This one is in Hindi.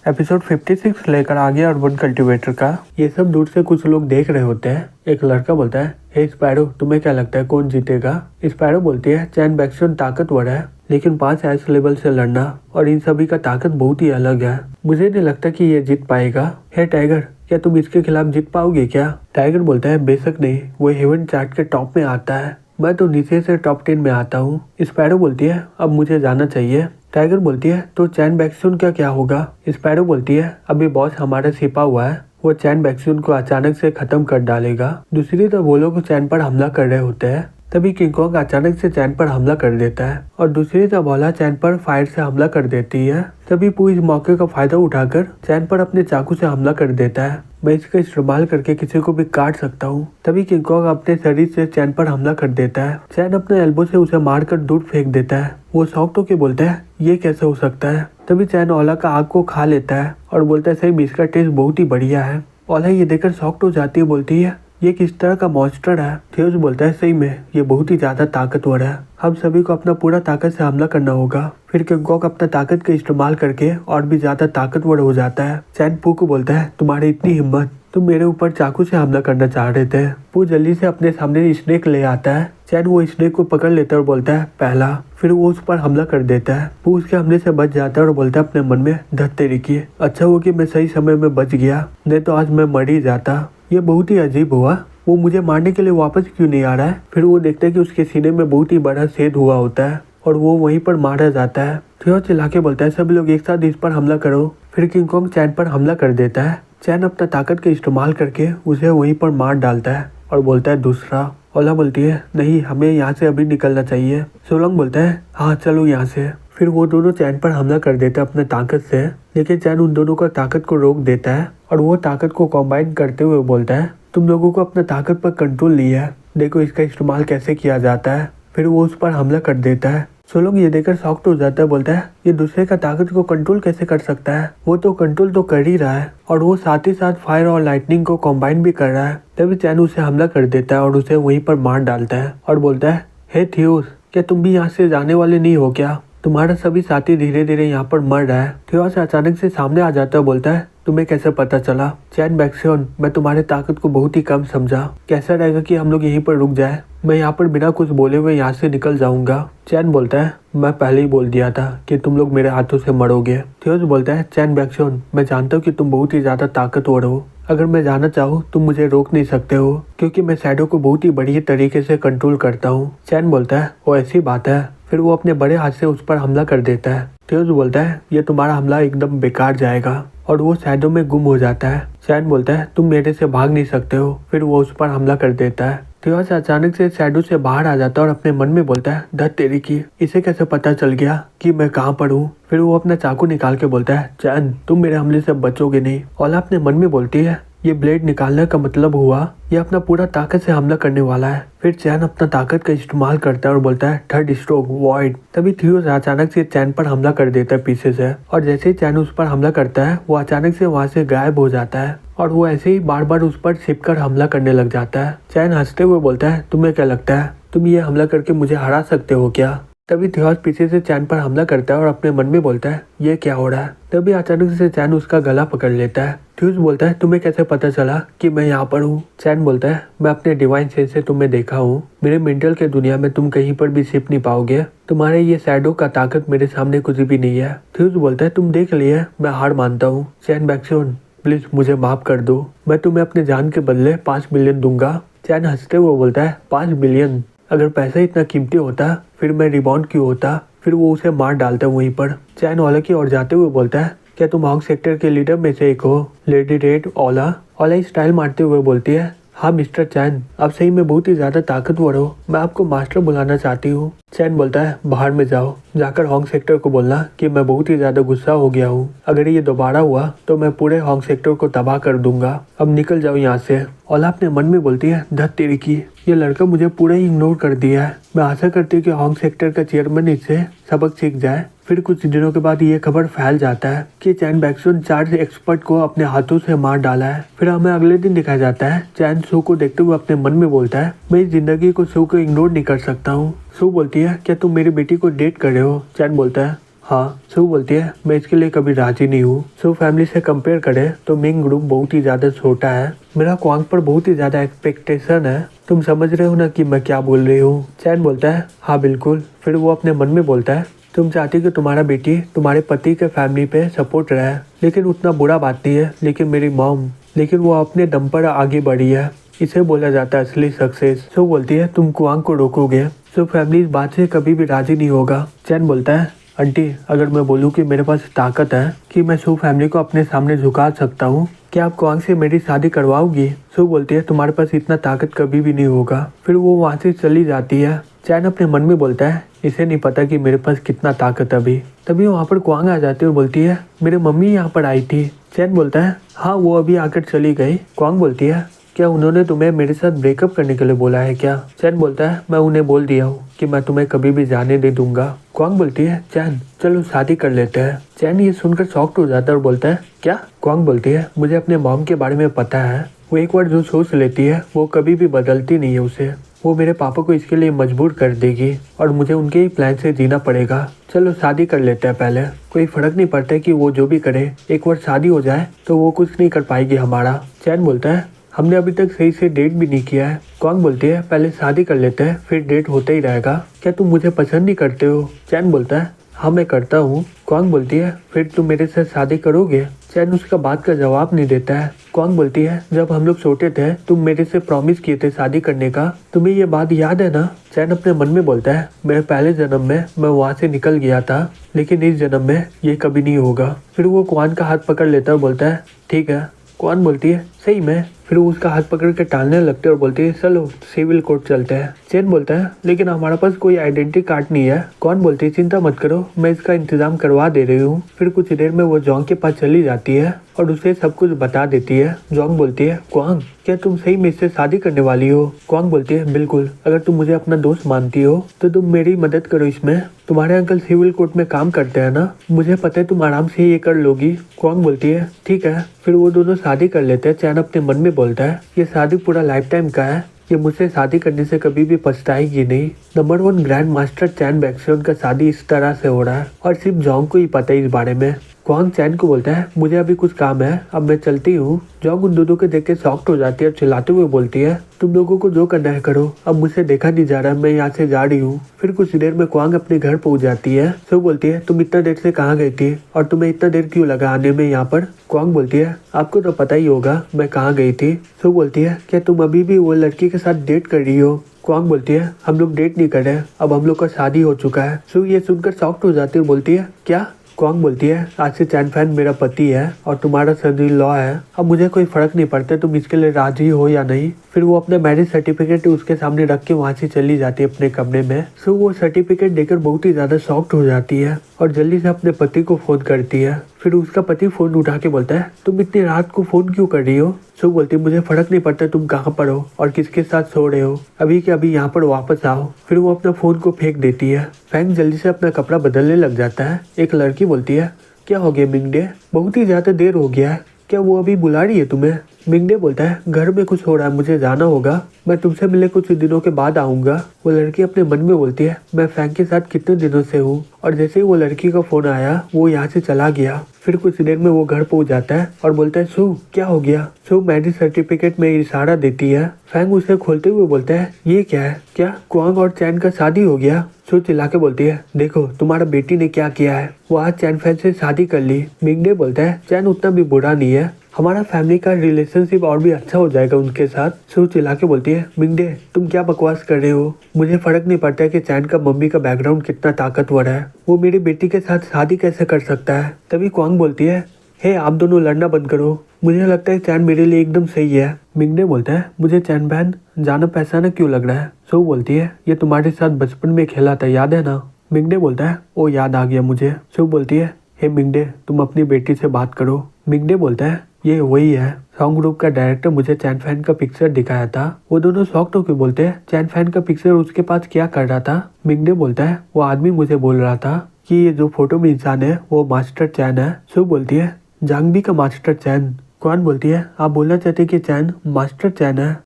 एपिसोड 56 लेकर आ गया अर्बन कल्टीवेटर का। ये सब दूर से कुछ लोग देख रहे होते हैं। एक लड़का बोलता है, हे स्पैरो, तुम्हें क्या लगता है कौन जीतेगा? स्पैरो बोलती है, चैन बैक्स्टोन ताकतवर है, लेकिन 5 ऐसे लेवल से लड़ना और इन सभी का ताकत बहुत ही अलग है। मुझे नहीं लगता कि ये जीत पाएगा। हे टाइगर, क्या तुम इसके खिलाफ जीत पाओगे क्या? टाइगर बोलता है, बेशक नहीं, वो हेवन चार्ट के टॉप में आता है, मैं तो नीचे से टॉप 10 में आता हूँ। स्पैरो बोलती है, अब मुझे जाना चाहिए। टाइगर बोलती है, तो चैन बैक्स्टोन का क्या होगा? स्पैरो बोलती है, अभी बॉस हमारा छिपा हुआ है, वो चैन बैक्स्टोन को अचानक से खत्म कर डालेगा। दूसरी तरफ वो लोग चैन पर हमला कर रहे होते हैं। तभी किंग कॉन्ग अचानक से चैन पर हमला कर देता है और दूसरी तरफ ओला चैन पर फायर से हमला कर देती है। तभी पू इस मौके का फायदा उठाकर चैन पर अपने चाकू से हमला कर देता है। मैं इसका इस्तेमाल करके किसी को भी काट सकता हूँ। तभी किंग कॉन्ग अपने शरीर से चैन पर हमला कर देता है। चैन अपने एल्बो से उसे मारकर दूर फेंक देता है। वो शॉक्ड होकर बोलता है, ये कैसे हो सकता है? तभी चैन ओला का आग को खा लेता है और बोलता है, सही इसका टेस्ट बहुत ही बढ़िया है। ओला ये देखकर शॉक्ड हो जाती है, बोलती है, ये किस तरह का मॉन्स्टर है? थियोस बोलता है, सही में ये बहुत ही ज्यादा ताकतवर है, हम सभी को अपना पूरा ताकत से हमला करना होगा। फिर किंग कॉन्ग अपना ताकत का इस्तेमाल करके और भी ज्यादा ताकतवर हो जाता है। चैन पू को बोलता है, तुम्हारी इतनी हिम्मत, तुम मेरे ऊपर चाकू से हमला करना चाह रहे थे। पू जल्दी से अपने सामने स्नेक ले आता है। चैन वो स्नेक को पकड़ लेता है और बोलता है, पहला। फिर वो उस पर हमला कर देता है। पू उसके हमले से बच जाता है और बोलता है अपने मन में, धत तेरी की, अच्छा हुआ कि मैं सही समय में बच गया, नहीं तो आज मैं मर ही जाता। ये बहुत ही अजीब हुआ, वो मुझे मारने के लिए वापस क्यों नहीं आ रहा है? फिर वो देखता है कि उसके सीने में बहुत ही बड़ा छेद हुआ होता है और वो वहीं पर मारा जाता है। थियो चिल्ला के बोलता है, सभी लोग एक साथ इस पर हमला करो। फिर किंग कॉन्ग चैन पर हमला कर देता है। चैन अपना ताकत का इस्तेमाल करके उसे वहीं पर मार डालता है और बोलता है, दूसरा। ओला बोलती है, नहीं, हमें यहाँ से अभी निकलना चाहिए। सोलंग बोलता है, हाँ चलो यहाँ से। फिर वो दोनों चैन पर हमला कर देते हैं अपने ताकत से, लेकिन चैन उन दोनों का ताकत को रोक देता है और वो ताकत को कॉम्बाइन करते हुए बोलता है, तुम लोगों को अपना ताकत पर कंट्रोल लिया है, देखो इसका इस्तेमाल कैसे किया जाता है। फिर वो उस पर हमला कर देता है। सोलोंग ये देखकर शॉक्ड हो जाता है, बोलता है, ये दूसरे का ताकत को कंट्रोल कैसे कर सकता है? वो तो कंट्रोल तो कर ही रहा है और वो साथ ही साथ फायर और लाइटनिंग को कॉम्बाइन भी कर रहा है। तभी चैन उसे हमला कर देता है और उसे वहीं पर मार डालता है और बोलता है, हे थियोस, क्या तुम भी यहाँ से जाने वाले नहीं हो क्या? तुम्हारा सभी साथी धीरे धीरे यहाँ पर मर रहा है। थियोस अचानक से सामने आ जाता है, बोलता है, तुम्हें कैसे पता चला? चैन बैक्स्टोन, मैं तुम्हारे ताकत को बहुत ही कम समझा, कैसा रहेगा कि हम लोग यहीं पर रुक जाए, मैं यहाँ पर बिना कुछ बोले हुए यहाँ से निकल जाऊंगा। चैन बोलता है, मैं पहले ही बोल दिया था कि तुम लोग मेरे हाथों से मरोगे। थियोस बोलता है, चैन बैक्स्टोन, मैं जानता हूँ कि तुम बहुत ही ज्यादा ताकतवर हो, अगर मैं जाना चाहूँ तुम मुझे रोक नहीं सकते हो, क्योंकि मैं शैडो को बहुत ही बढ़िया तरीके से कंट्रोल करता हूँ। चैन बोलता है, वो ऐसी बात है। फिर वो अपने बड़े हाथ से उस पर हमला कर देता है। थियोस बोलता है, ये तुम्हारा हमला एकदम बेकार जाएगा, और वो शैडो में गुम हो जाता है। चैन बोलता है, तुम मेरे से भाग नहीं सकते हो। फिर वो उस पर हमला कर देता है। थियोस अचानक से शैडो से बाहर आ जाता है और अपने मन में बोलता है, धत तेरी की, इसे कैसे पता चल गया कि मैं कहाँ पर हूँ? फिर वो अपना चाकू निकाल के बोलता है, चैन, तुम मेरे हमले से बचोगे नहीं। ओला अपने मन में बोलती है, ये ब्लेड निकालने का मतलब हुआ ये अपना पूरा ताकत से हमला करने वाला है। फिर चैन अपना ताकत का इस्तेमाल करता है और बोलता है, थर्ड स्ट्रोक वॉइड। तभी थियोस अचानक से चैन पर हमला कर देता है पीछे से, और जैसे ही चैन उस पर हमला करता है वो अचानक से वहाँ से गायब हो जाता है और वो ऐसे ही बार बार उस पर छिपकर हमला करने लग जाता है। चैन हंसते हुए बोलता है, तुम्हें क्या लगता है तुम ये हमला करके मुझे हरा सकते हो क्या? तभी थियोस पीछे से चैन पर हमला करता है और अपने मन में बोलता है, ये क्या हो रहा है? तभी अचानक से चैन उसका गला पकड़ लेता है। थियोस बोलता है, तुम्हें कैसे पता चला कि मैं यहाँ पर हूँ? चैन बोलता है, मैं अपने डिवाइन सेंस से तुम्हें देखा हूँ, मेरे मेंटल के दुनिया में तुम कहीं पर भी छिप नहीं पाओगे, तुम्हारे ये शैडो का ताकत मेरे सामने कुछ भी नहीं है। थियोस बोलता है, तुम देख लिए, मैं हार मानता हूँ। चैन बैक्स्टोन, प्लीज मुझे माफ कर दो, मैं तुम्हें अपने जान के बदले 5 बिलियन दूंगा। चैन हंसते हुए बोलता है, 5 बिलियन? अगर पैसा इतना कीमती होता फिर मैं रिबॉन्ड क्यों होता? फिर वो उसे मार डालता है वहीं पर। चैन ओला की ओर जाते हुए बोलता है, क्या तुम हॉन्ग सेक्टर के लीडर में से एक हो, लेडी रेड ओला? ओला स्टाइल मारते हुए बोलती है, हाँ मिस्टर चैन, आप सही में बहुत ही ज्यादा ताकतवर हो, मैं आपको मास्टर बुलाना चाहती हूँ। चैन बोलता है, बाहर में जाओ, जाकर हॉन्ग सेक्टर को बोलना कि मैं बहुत ही ज्यादा गुस्सा हो गया हूँ, अगर ये दोबारा हुआ तो मैं पूरे हॉन्ग सेक्टर को तबाह कर दूंगा, अब निकल जाओ यहाँ से। ओला अपने मन में बोलती है, धत तेरी की, ये लड़का मुझे पूरा ही इग्नोर कर दिया है, मैं आशा करती हूँ कि हॉन्ग सेक्टर का चेयरमैन इससे सबक सीख जाए। फिर कुछ दिनों के बाद ये खबर फैल जाता है कि चैन बैक्स्टोन 4 एक्सपर्ट को अपने हाथों से मार डाला है। फिर हमें अगले दिन दिखाया जाता है चैन सू को देखते हुए अपने मन में बोलता है, मैं इस जिंदगी को सू को इग्नोर नहीं कर सकता हूँ। सू बोलती है, क्या तुम मेरी बेटी को डेट कर रहे हो? चैन बोलता है, हाँ। सू बोलती है मैं इसके लिए कभी राजी नहीं हूँ। सू फैमिली से कंपेयर करे तो मिंग ग्रुप बहुत ही ज्यादा छोटा है। मेरा क्वांग पर बहुत ही ज्यादा एक्सपेक्टेशन है। तुम समझ रहे हो ना कि मैं क्या बोल रही हूँ। चैन बोलता है हाँ बिल्कुल। फिर वो अपने मन में बोलता है तुम चाहती कि तुम्हारा बेटी तुम्हारे पति के फैमिली पे सपोर्ट रहे, लेकिन उतना बुरा बात नहीं है। लेकिन मेरी मॉम, लेकिन वो अपने दम पर आगे बढ़ी है। इसे बोला जाता है असली सक्सेस। सो बोलती है तुम क्वांग को रोकोगे। सो फैमिली इस बात से कभी भी राजी नहीं होगा। चैन बोलता है आंटी अगर मैं बोलूँ कि मेरे पास ताकत है कि मैं सू फैमिली को अपने सामने झुका सकता हूँ, क्या आप क्वांग से मेरी शादी करवाओगी। सू बोलती है तुम्हारे पास इतना ताकत कभी भी नहीं होगा। फिर वो वहाँ से चली जाती है। चैन अपने मन में बोलता है इसे नहीं पता कि मेरे पास कितना ताकत अभी। तभी वहाँ पर क्वांग आ जाती है और बोलती है मेरे मम्मी यहाँ पर आई थी। चैन बोलता है हाँ वो अभी आकर चली गई। क्वांग बोलती है क्या उन्होंने तुम्हें मेरे साथ ब्रेकअप करने के लिए बोला है क्या। चैन बोलता है मैं उन्हें बोल दिया हूँ कि मैं तुम्हें कभी भी जाने नहीं दूंगा। क्वांग बोलती है चैन चलो शादी कर लेते हैं। चैन ये सुनकर शॉक्ड हो जाता है और बोलता है क्या। क्वांग बोलती है मुझे अपने मॉम के बारे में पता है। वो एक बार जो सोच लेती है वो कभी भी बदलती नहीं है उसे। वो मेरे पापा को इसके लिए मजबूर कर देगी और मुझे उनके ही प्लान से जीना पड़ेगा। चलो शादी कर लेते हैं पहले। कोई फर्क नहीं पड़ता कि वो जो भी करे, एक बार शादी हो जाए तो वो कुछ नहीं कर पाएगी हमारा। चैन बोलता है हमने अभी तक सही से डेट भी नहीं किया है। क्वांग बोलती है पहले शादी कर लेते हैं फिर डेट होता ही रहेगा। क्या तुम मुझे पसंद नहीं करते हो। चैन बोलता है हाँ मैं करता हूँ। क्वांग बोलती है फिर तुम मेरे साथ शादी करोगे। चैन उसका बात का जवाब नहीं देता है। क्वांग बोलती है जब हम लोग छोटे थे तुम मेरे से प्रॉमिस किए थे शादी करने का, तुम्हें ये बात याद है ना। चैन अपने मन में बोलता है मेरे पहले जन्म में मैं वहाँ से निकल गया था, लेकिन इस जन्म में ये कभी नहीं होगा। फिर वो क्वांग का हाथ पकड़ लेता है और बोलता है ठीक है। क्वांग बोलती है सही में। फिर वो उसका हाथ पकड़ के टालने लगते हैं और बोलती है चलो सिविल कोर्ट चलते हैं। चैन बोलता है लेकिन हमारे पास कोई आइडेंटिटी कार्ड नहीं है। क्वांग बोलती है चिंता मत करो मैं इसका इंतजाम करवा दे रही हूँ। फिर कुछ देर में वो जॉन्ग के पास चली जाती है और उसे सब कुछ बता देती है। जॉन्ग बोलती है क्वांग क्या तुम सही में इससे शादी करने वाली हो। क्वांग बोलती है बिल्कुल, अगर तुम मुझे अपना दोस्त मानती हो तो तुम मेरी मदद करो इसमें। तुम्हारे अंकल सिविल कोर्ट में काम करते हैं ना, मुझे पता है तुम आराम से ये कर लोगी। क्वांग बोलती है ठीक है। फिर वो दोनों शादी कर लेते हैं। चैन अपने मन में बोलता है ये शादी पूरा लाइफ टाइम का है, ये मुझसे शादी करने से कभी भी पछताएगी नहीं। नंबर 1 ग्रैंड मास्टर चैन बैक्सियन का शादी इस तरह से हो रहा है और सिर्फ जॉन्ग को ही पता है इस बारे में। क्वांग चैन को बोलता है मुझे अभी कुछ काम है, अब मैं चलती हूँ। जॉन्ग उन दोनों को देख के शॉक्ड हो जाती है और चिल्लाते हुए बोलती है तुम लोगों को जो करना है करो, अब मुझसे देखा नहीं जा रहा, मैं यहाँ से जा रही हूँ। फिर कुछ देर में क्वांग अपने घर पहुँच जाती है। सो बोलती है तुम इतना देर से कहाँ गई थी और तुम्हें इतना देर क्यों लगा आने में यहाँ पर। क्वांग बोलती है आपको तो पता ही होगा मैं कहाँ गई थी। सो बोलती है क्या तुम अभी भी वो लड़की के साथ डेट कर रही हो। क्वांग बोलती है हम लोग डेट नहीं कर रहे, अब हम लोग का शादी हो चुका है। सो ये सुनकर शॉक्ड हो जाती है और बोलती है क्या। क्वांग बोलती है आज से चैन फैन मेरा पति है और तुम्हारा सन इन लॉ है, अब मुझे कोई फर्क नहीं पड़ता तुम इसके लिए राजी हो या नहीं। फिर वो अपना मैरिज सर्टिफिकेट उसके सामने रख के वहाँ से चली जाती है अपने कमरे में। सो वो सर्टिफिकेट देकर बहुत ही ज्यादा शॉक्ड हो जाती है और जल्दी से अपने पति को फोन करती है। फिर उसका पति फोन उठा के बोलता है तुम इतनी रात को फोन क्यों कर रही हो। सो बोलती है मुझे फर्क नहीं पड़ता तुम कहाँ पर हो और किसके साथ सो रहे हो, अभी के अभी यहाँ पर वापस आओ। फिर वो अपना फोन को फेंक देती है। फैंग जल्दी से अपना कपड़ा बदलने लग जाता है। एक लड़की बोलती है क्या हो गया मिंगडे, बहुत ही ज्यादा देर हो गया है, क्या वो अभी बुला रही है तुम्हें। मिंगडे बोलता है घर में कुछ हो रहा है, मुझे जाना होगा, मैं तुमसे मिलने कुछ दिनों के बाद आऊंगा। वो लड़की अपने मन में बोलती है मैं फैंग के साथ कितने दिनों से हूँ। और जैसे ही वो लड़की का फोन आया वो यहाँ से चला गया। फिर कुछ देर में वो घर पहुंच जाता है और बोलता है सू क्या हो गया। सू मैरिज सर्टिफिकेट में इशारा देती है। फैंग उसे खोलते हुए बोलता है ये क्या है, क्या क्वांग और चैन का शादी हो गया। सू चिल्ला के बोलती है देखो तुम्हारा बेटी ने क्या किया है, वो आज चैन फैन से शादी कर ली। मिंगडे बोलता है चैन उतना भी बुरा नहीं है, हमारा फैमिली का रिलेशनशिप और भी अच्छा हो जाएगा उनके साथ। सू चिल्ला के बोलती है मिंगडे तुम क्या बकवास कर रहे हो, मुझे फर्क नहीं पड़ता कि चैन का मम्मी का बैकग्राउंड कितना ताकतवर है, वो मेरी बेटी के साथ शादी कैसे कर सकता है। तभी क्वांग बोलती है हे आप दोनों लड़ना बंद करो, मुझे लगता है चैन मेरे लिए एकदम सही है। मिंगडे बोलता है मुझे चैन बहन जाना पहचाना क्यों लग रहा है। सो बोलती है ये तुम्हारे साथ बचपन में खेला था याद है ना। मिंगडे बोलता है ओ याद आ गया मुझे। सो बोलती है हे मिंगडे तुम अपनी बेटी से बात करो। मिंगडे बोलता है ये वही है, सॉन्ग ग्रुप का डायरेक्टर मुझे चैन फैन का पिक्चर दिखाया था। वो दोनों शॉक्ड होकर बोलते हैं चैन फैन का पिक्चर उसके पास क्या कर रहा था। मिंगडे बोलता है वो आदमी मुझे बोल रहा था कि ये जो फोटो में इंसान है वो मास्टर चैन है। सो बोलती है जांगबी का मास्टर चैन। क्वान बोलती है आप बोलना चाहते कि चैन मास्टर चैन है।